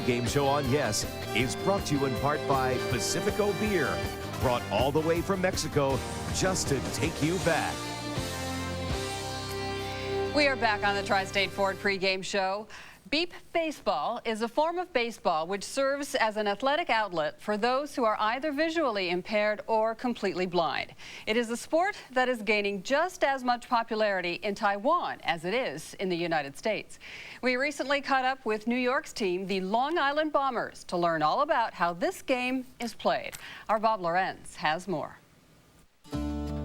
pregame show on Yes is brought to you in part by Pacifico Beer, brought all the way from Mexico just to take you back. We are back on the Tri-State Ford pregame show. Beep baseball is a form of baseball which serves as an athletic outlet for those who are either visually impaired or completely blind. It is a sport that is gaining just as much popularity in Taiwan as it is in the United States. We recently caught up with New York's team, the Long Island Bombers, to learn all about how this game is played. Our Bob Lorenz has more.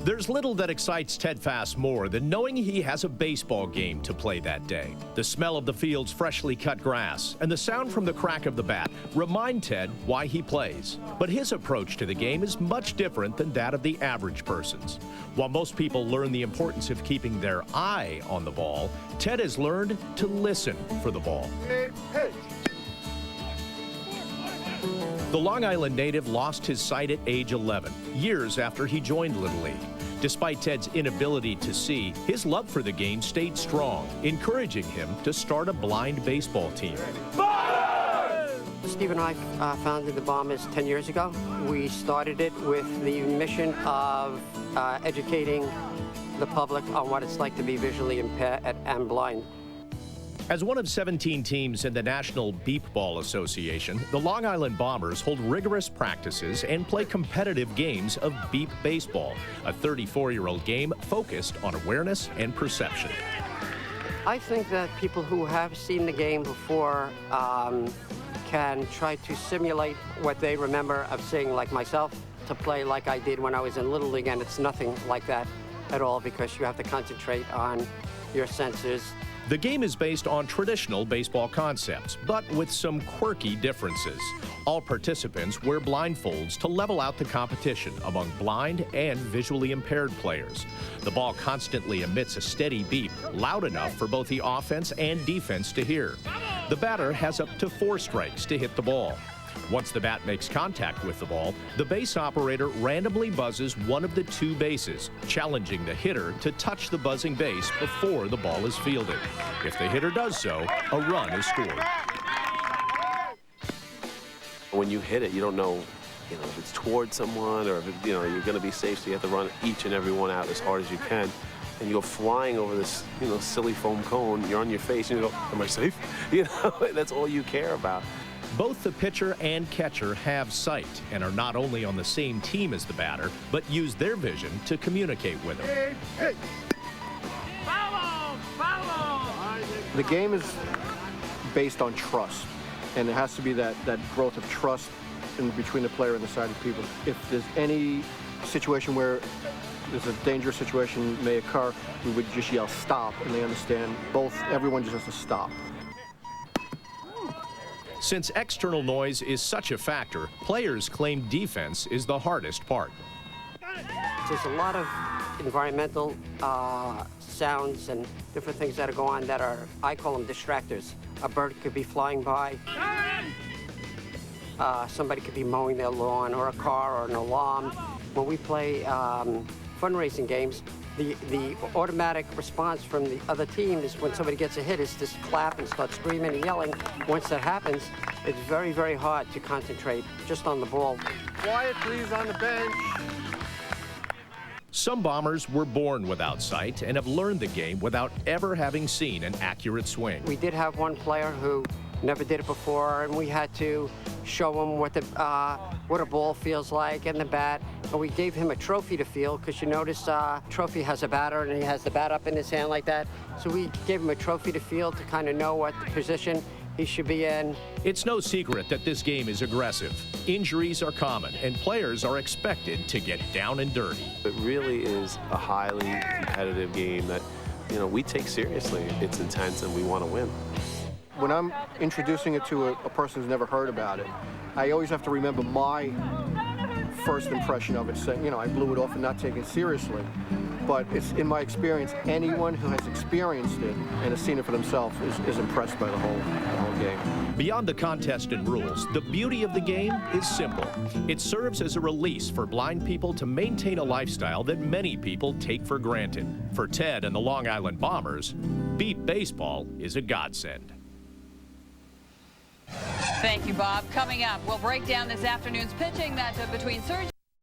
There's little that excites Ted Fass more than knowing he has a baseball game to play that day. The smell of the field's freshly cut grass and the sound from the crack of the bat remind Ted why he plays. But his approach to the game is much different than that of the average person's. While most people learn the importance of keeping their eye on the ball, Ted has learned to listen for the ball. The Long Island native lost his sight at age 11, years after he joined Little League. Despite Ted's inability to see, his love for the game stayed strong, encouraging him to start a blind baseball team. Steve and I founded the Bombers 10 years ago. We started it with the mission of educating the public on what it's like to be visually impaired and blind. As one of 17 teams in the National Beep Ball Association, the Long Island Bombers hold rigorous practices and play competitive games of beep baseball, a 34-year-old game focused on awareness and perception. I think that people who have seen the game before can try to simulate what they remember of seeing, like myself, to play like I did when I was in Little League, and it's nothing like that at all because you have to concentrate on your senses. The game is based on traditional baseball concepts, but with some quirky differences. All participants wear blindfolds to level out the competition among blind and visually impaired players. The ball constantly emits a steady beep, loud enough for both the offense and defense to hear. The batter has up to 4 strikes to hit the ball. Once the bat makes contact with the ball, the base operator randomly buzzes one of the 2 bases, challenging the hitter to touch the buzzing base before the ball is fielded. If the hitter does so, a run is scored. When you hit it, you don't know, if it's towards someone or if you're going to be safe, so you have to run each and every one out as hard as you can. And you go flying over this, silly foam cone. You're on your face, and you go, "Am I safe?" That's all you care about. Both the pitcher and catcher have sight and are not only on the same team as the batter, but use their vision to communicate with him. The game is based on trust, and it has to be that growth of trust between the player and the sighted people. If there's any situation where there's a dangerous situation may occur, we would just yell stop, and they understand everyone just has to stop. Since external noise is such a factor, players claim defense is the hardest part. There's a lot of environmental sounds and different things that go on that are, I call them distractors. A bird could be flying by. Somebody could be mowing their lawn, or a car, or an alarm. When we play fundraising games, the automatic response from the other team is when somebody gets a hit is just clap and start screaming and yelling. Once that happens, it's very, very hard to concentrate just on the ball. Quiet, please, on the bench. Some Bombers were born without sight and have learned the game without ever having seen an accurate swing. We did have one player who never did it before, and we had to show him what a ball feels like and the bat. And we gave him a trophy to feel, because you notice Trophy has a batter and he has the bat up in his hand like that. So we gave him a trophy to feel to kind of know what position he should be in. It's no secret that this game is aggressive. Injuries are common, and players are expected to get down and dirty. It really is a highly competitive game that, we take seriously. It's intense and we want to win. When I'm introducing it to a person who's never heard about it, I always have to remember my first impression of it, saying, I blew it off and not taking it seriously. But it's, in my experience, anyone who has experienced it and has seen it for themselves is impressed by the whole game. Beyond the contest and rules, the beauty of the game is simple. It serves as a release for blind people to maintain a lifestyle that many people take for granted. For Ted and the Long Island Bombers, beep baseball is a godsend. Thank you, Bob. Coming up, we'll break down this afternoon's pitching matchup between Sergio